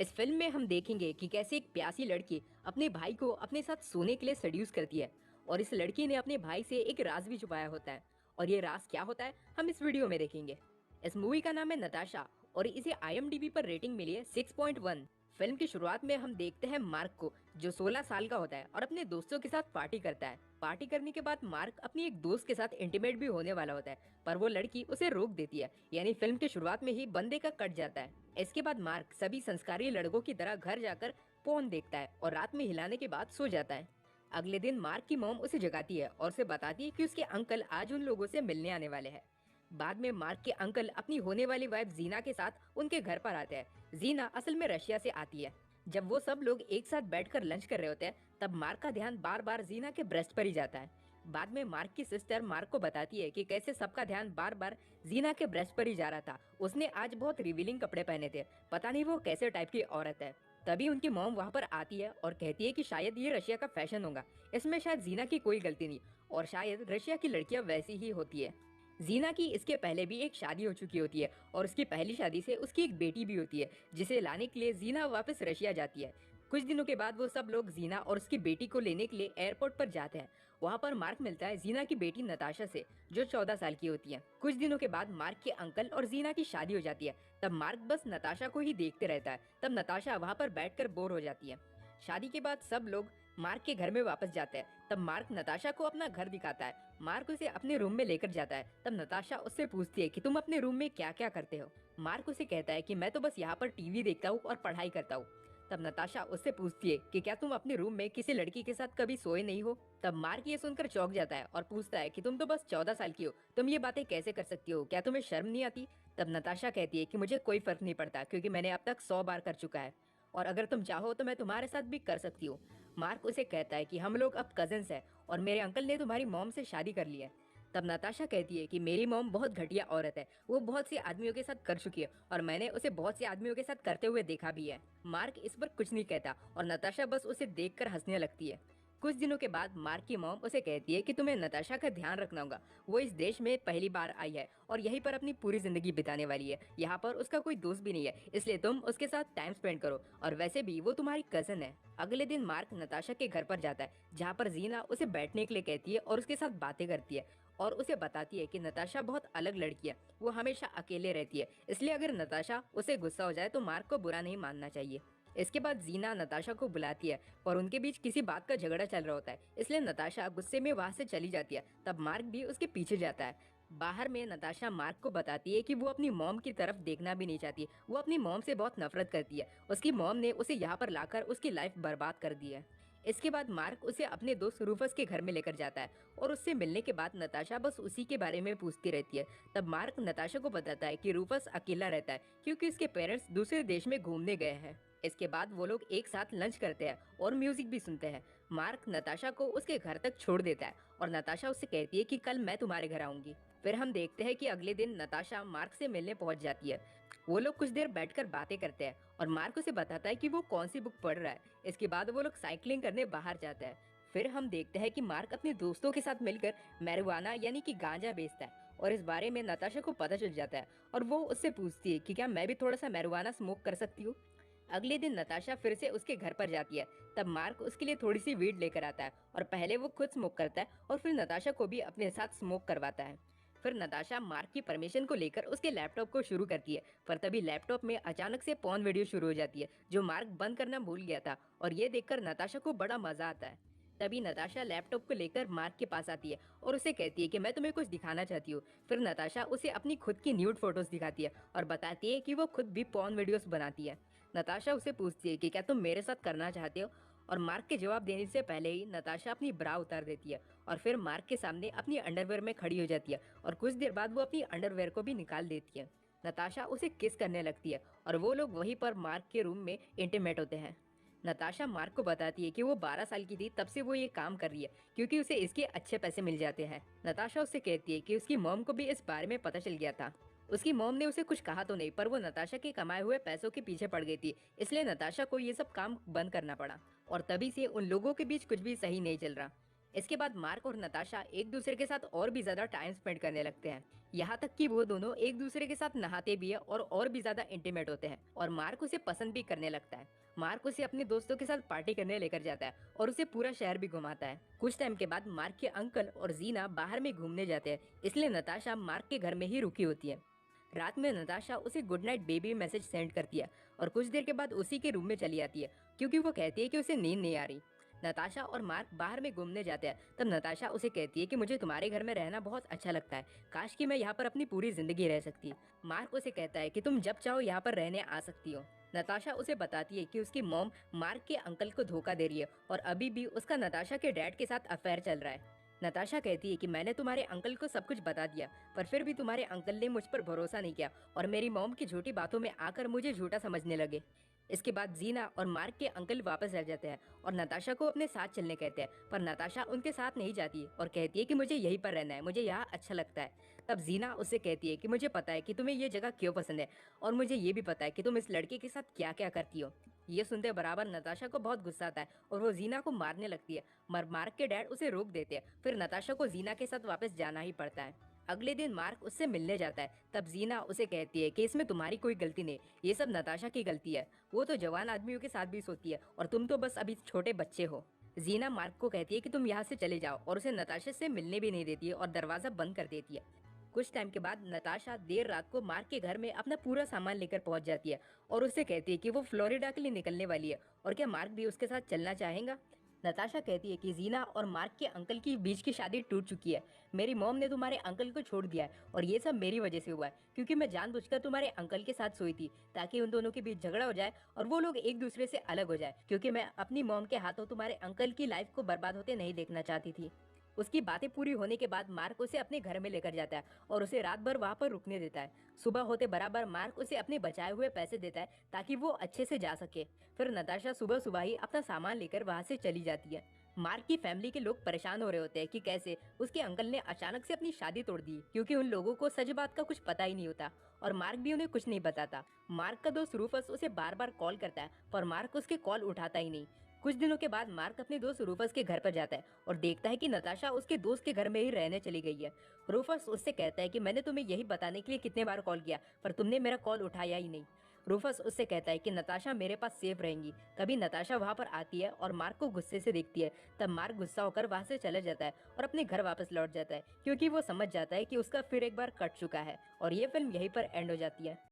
इस फिल्म में हम देखेंगे कि कैसे एक प्यासी लड़की अपने भाई को अपने साथ सोने के लिए सेड्यूस करती है और इस लड़की ने अपने भाई से एक राज भी छुपाया होता है। और ये राज क्या होता है हम इस वीडियो में देखेंगे। इस मूवी का नाम है नताशा और इसे IMDb पर रेटिंग मिली है 6.1। फिल्म की शुरुआत में हम देखते हैं मार्क को, जो 16 साल का होता है और अपने दोस्तों के साथ पार्टी करता है। पार्टी करने के बाद मार्क अपनी एक दोस्त के साथ इंटीमेट भी होने वाला होता है, पर वो लड़की उसे रोक देती है। यानी फिल्म की शुरुआत में ही बंदे का कट जाता है। इसके बाद मार्क सभी संस्कारी लड़कों की तरह घर जाकर पोर्न देखता है और रात में हिलाने के बाद सो जाता है। अगले दिन मार्क की मॉम उसे जगाती है और उसे बताती है कि उसके अंकल आज उन लोगों से मिलने आने वाले हैं। बाद में मार्क के अंकल अपनी होने वाली वाइफ जीना के साथ उनके घर पर आते हैं। जीना असल में रशिया से आती है। जब वो सब लोग एक साथ बैठकर लंच कर रहे होते हैं, तब मार्क का ध्यान बार बार जीना के ब्रेस्ट पर ही जाता है। बाद में मार्क की सिस्टर मार्क को बताती है कि कैसे सबका ध्यान बार बार जीना के ब्रेस्ट पर ही जा रहा था। उसने आज बहुत रिवीलिंग कपड़े पहने थे, पता नहीं वो कैसे टाइप की औरत है। तभी उनकी मॉम वहाँ पर आती है और कहती है कि शायद ये रशिया का फैशन होगा, इसमें शायद जीना की कोई गलती नहीं और शायद रशिया की लड़कियां वैसी ही होती है। जीना की इसके पहले भी एक शादी हो चुकी होती है और उसकी पहली शादी से उसकी एक बेटी भी होती है, जिसे लाने के लिए जीना वापस रशिया जाती है। कुछ दिनों के बाद वो सब लोग जीना और उसकी बेटी को लेने के लिए एयरपोर्ट पर जाते हैं। वहाँ पर मार्क मिलता है जीना की बेटी नताशा से, जो 14 साल की होती है। कुछ दिनों के बाद मार्क के अंकल और जीना की शादी हो जाती है। तब मार्क बस नताशा को ही देखते रहता है। तब नताशा वहाँ पर बैठकर बोर हो जाती है। शादी के बाद सब लोग मार्क के घर में वापस जाते हैं। तब मार्क नताशा को अपना घर दिखाता है। मार्क उसे अपने रूम में लेकर जाता है। तब नताशा उससे पूछती है कि तुम अपने रूम में क्या क्या करते हो। मार्क उसे कहता है कि मैं तो बस यहाँ पर टीवी देखता हूँ और पढ़ाई करता हूँ। तब नताशा उससे पूछती है कि क्या तुम अपने रूम में किसी लड़की के साथ कभी सोए नहीं हो। तब मार्क ये सुनकर चौंक जाता है और पूछता है कि तुम तो बस 14 साल की हो, तुम ये बातें कैसे कर सकती हो, क्या तुम्हें शर्म नहीं आती। तब नताशा कहती है कि मुझे कोई फर्क नहीं पड़ता, क्योंकि मैंने अब तक 100 बार कर चुका है और अगर तुम चाहो तो मैं तुम्हारे साथ भी कर सकती हूँ। मार्क उसे कहता है कि हम लोग अब कजिन्स हैं और मेरे अंकल ने तुम्हारी मॉम से शादी कर ली है। तब नताशा कहती है कि मेरी मॉम बहुत घटिया औरत है, वो बहुत से आदमियों के साथ कर चुकी है और मैंने उसे बहुत से आदमियों के साथ करते हुए देखा भी है। मार्क इस पर कुछ नहीं कहता और नताशा बस उसे देखकर हंसने लगती है। कुछ दिनों के बाद मार्क की मॉम उसे कहती है कि तुम्हें नताशा का ध्यान रखना होगा। वो इस देश में पहली बार आई है और यहीं पर अपनी पूरी जिंदगी बिताने वाली है। यहाँ पर उसका कोई दोस्त भी नहीं है, इसलिए तुम उसके साथ टाइम स्पेंड करो और वैसे भी वो तुम्हारी कजन है। अगले दिन मार्क नताशा के घर पर जाता है, जहाँ पर जीना उसे बैठने के लिए कहती है और उसके साथ बातें करती है और उसे बताती है कि नताशा बहुत अलग लड़की है, वो हमेशा अकेले रहती है, इसलिए अगर नताशा उसे गुस्सा हो जाए तो मार्क को बुरा नहीं मानना चाहिए। इसके बाद जीना नताशा को बुलाती है और उनके बीच किसी बात का झगड़ा चल रहा होता है, इसलिए नताशा गुस्से में वहाँ से चली जाती है। तब मार्क भी उसके पीछे जाता है। बाहर में नताशा मार्क को बताती है कि वो अपनी मॉम की तरफ देखना भी नहीं चाहती, वो अपनी मॉम से बहुत नफरत करती है। उसकी मॉम ने उसे यहाँ पर लाकर उसकी लाइफ बर्बाद कर दी है। इसके बाद मार्क उसे अपने दोस्त रूफस के घर में लेकर जाता है और उससे मिलने के बाद नताशा बस उसी के बारे में पूछती रहती है। तब मार्क नताशा को बताता है कि रूफस अकेला रहता है क्योंकि उसके पेरेंट्स दूसरे देश में घूमने गए हैं। इसके बाद वो लोग एक साथ लंच करते हैं और म्यूजिक भी सुनते हैं। मार्क नताशा को उसके घर तक छोड़ देता है और नताशा उससे कहती है कि कल मैं तुम्हारे घर आऊंगी। फिर हम देखते हैं कि अगले दिन नताशा मार्क से मिलने पहुंच जाती है। वो लोग कुछ देर बैठकर बातें करते हैं और मार्क उसे बताता है कि वो कौन सी बुक पढ़ रहा है। इसके बाद वो लोग साइकिलिंग करने बाहर जाते हैं। फिर हम देखते हैं कि मार्क अपने दोस्तों के साथ मिलकर मैरिजुआना यानी कि गांजा बेचता है और इस बारे में नताशा को पता चल जाता है और वो उससे पूछती है कि क्या मैं भी थोड़ा सा मैरिजुआना स्मोक कर सकती हूँ। अगले दिन नताशा फिर से उसके घर पर जाती है। तब मार्क उसके लिए थोड़ी सी वीड लेकर आता है और पहले वो खुद स्मोक करता है और फिर नताशा को भी अपने साथ स्मोक करवाता है। फिर नताशा मार्क की परमिशन को लेकर उसके लैपटॉप को शुरू करती है, पर तभी लैपटॉप में अचानक से पॉर्न वीडियो शुरू हो जाती है, जो मार्क बंद करना भूल गया था और ये देखकर नताशा को बड़ा मजा आता है। तभी नताशा लैपटॉप को लेकर मार्क के पास आती है और उसे कहती है कि मैं तुम्हें कुछ दिखाना चाहती हूँ। फिर नताशा उसे अपनी खुद की न्यूड फोटोज दिखाती है और बताती है कि वो खुद भी पॉर्न वीडियोस बनाती है। नताशा उसे पूछती है कि क्या तुम मेरे साथ करना चाहते हो, और मार्क के जवाब देने से पहले ही नताशा अपनी ब्रा उतार देती है और फिर मार्क के सामने अपनी अंडरवेयर में खड़ी हो जाती है और कुछ देर बाद वो अपनी अंडरवेयर को भी निकाल देती है। नताशा उसे किस करने लगती है और वो लोग वहीं पर मार्क के रूम में इंटीमेट होते हैं। नताशा मार्क को बताती है कि वो 12 साल की थी तब से वो ये काम कर रही है क्योंकि उसे इसके अच्छे पैसे मिल जाते हैं। नताशा उससे कहती है कि उसकी मॉम को भी इस बारे में पता चल गया था। उसकी मॉम ने उसे कुछ कहा तो नहीं, पर वो नताशा के कमाए हुए पैसों के पीछे पड़ गई थी, इसलिए नताशा को ये सब काम बंद करना पड़ा और तभी से उन लोगों के बीच कुछ भी सही नहीं चल रहा। इसके बाद मार्क और नताशा एक दूसरे के साथ और भी ज्यादा टाइम स्पेंड करने लगते हैं। यहाँ तक कि वो दोनों एक दूसरे के साथ नहाते भी है और भी ज्यादा इंटीमेट होते हैं और मार्क उसे पसंद भी करने लगता है। मार्क उसे अपने दोस्तों के साथ पार्टी करने लेकर जाता है और उसे पूरा शहर भी घुमाता है। कुछ टाइम के बाद मार्क के अंकल और जीना बाहर में घूमने जाते हैं, इसलिए नताशा मार्क के घर में ही रुकी होती है। रात में नताशा उसे good night baby message send करती है और कुछ देर के बाद उसी के रूम में चली आती है, क्योंकि वो कहती है कि उसे नींद नहीं आ रही। नताशा और मार्क बाहर में घूमने जाते हैं, तब नताशा उसे कहती है कि मुझे तुम्हारे घर में रहना बहुत अच्छा लगता है, काश कि मैं यहाँ पर अपनी पूरी जिंदगी रह सकती। मार्क उसे कहता है कि तुम जब चाहो यहाँ पर रहने आ सकती हो। नताशा उसे बताती है कि उसकी मॉम मार्क के अंकल को धोखा दे रही है और अभी भी उसका नताशा के डैड के साथ अफेयर चल रहा है। नताशा कहती है कि मैंने तुम्हारे अंकल को सब कुछ बता दिया, पर फिर भी तुम्हारे अंकल ने मुझ पर भरोसा नहीं किया और मेरी मॉम की झूठी बातों में आकर मुझे झूठा समझने लगे। इसके बाद जीना और मार्क के अंकल वापस आ जाते हैं और नताशा को अपने साथ चलने कहते हैं, पर नताशा उनके साथ नहीं जाती और कहती है कि मुझे यहीं पर रहना है, मुझे यहाँ अच्छा लगता है। तब जीना उससे कहती है कि मुझे पता है कि तुम्हें ये जगह क्यों पसंद है और मुझे ये भी पता है कि तुम इस लड़के के साथ क्या क्या करती हो। ये सुनते बराबर नताशा को बहुत गुस्सा आता है और वो जीना को मारने लगती है, मगर मार्क के डैड उसे रोक देते हैं। फिर नताशा को जीना के साथ वापस जाना ही पड़ता है। अगले दिन मार्क उससे मिलने जाता है, तब जीना उसे कहती है कि इसमें तुम्हारी कोई गलती नहीं, ये सब नताशा की गलती है। वो तो जवान आदमियों के साथ भी सोती है और तुम तो बस अभी छोटे बच्चे हो। जीना मार्क को कहती है कि तुम यहाँ से चले जाओ और उसे नताशा से मिलने भी नहीं देती है और दरवाजा बंद कर देती है। कुछ टाइम के बाद नताशा देर रात को मार्क के घर में अपना पूरा सामान लेकर पहुंच जाती है और उससे कहती है कि वो फ्लोरिडा के लिए निकलने वाली है और क्या मार्क भी उसके साथ चलना चाहेगा। नताशा कहती है कि जीना और मार्क के अंकल की बीच की शादी टूट चुकी है। मेरी मॉम ने तुम्हारे अंकल को छोड़ दिया है और ये सब मेरी वजह से हुआ है, क्योंकि मैं जानबूझकर तुम्हारे अंकल के साथ सोई थी ताकि उन दोनों के बीच झगड़ा हो जाए और वो लोग एक दूसरे से अलग हो जाए, क्योंकि मैं अपनी मॉम के हाथों तुम्हारे अंकल की लाइफ को बर्बाद होते नहीं देखना चाहती थी। उसकी बातें पूरी होने के बाद मार्क उसे अपने घर में लेकर जाता है और उसे रात भर वहां पर रुकने देता है। सुबह होते बराबर मार्क उसे अपने बचाए हुए पैसे देता है ताकि वो अच्छे से जा सके। फिर नताशा सुबह सुबह ही अपना सामान लेकर वहां से चली जाती है। मार्क की फैमिली के लोग परेशान हो रहे होते हैं कि कैसे उसके अंकल ने अचानक से अपनी शादी तोड़ दी, क्योंकि उन लोगों को सच बात का कुछ पता ही नहीं होता और मार्क भी उन्हें कुछ नहीं बताता। मार्क का दोस्त रूफस उसे बार बार कॉल करता है, पर मार्क उसके कॉल उठाता ही नहीं। कुछ दिनों के बाद मार्क अपने दोस्त रूफस के घर पर जाता है और देखता है कि नताशा उसके दोस्त के घर में ही रहने चली गई है। रूफस उससे कहता है कि मैंने तुम्हें यही बताने के लिए कितने बार कॉल किया, पर तुमने मेरा कॉल उठाया ही नहीं। रूफस उससे कहता है कि नताशा मेरे पास सेफ रहेंगी। तभी नताशा वहां पर आती है और मार्क को गुस्से से देखती है। तब मार्क गुस्सा होकर वहां से चला जाता है और अपने घर वापस लौट जाता है, क्योंकि वो समझ जाता है कि उसका फिर एक बार कट चुका है। और ये फिल्म यहीं पर एंड हो जाती है।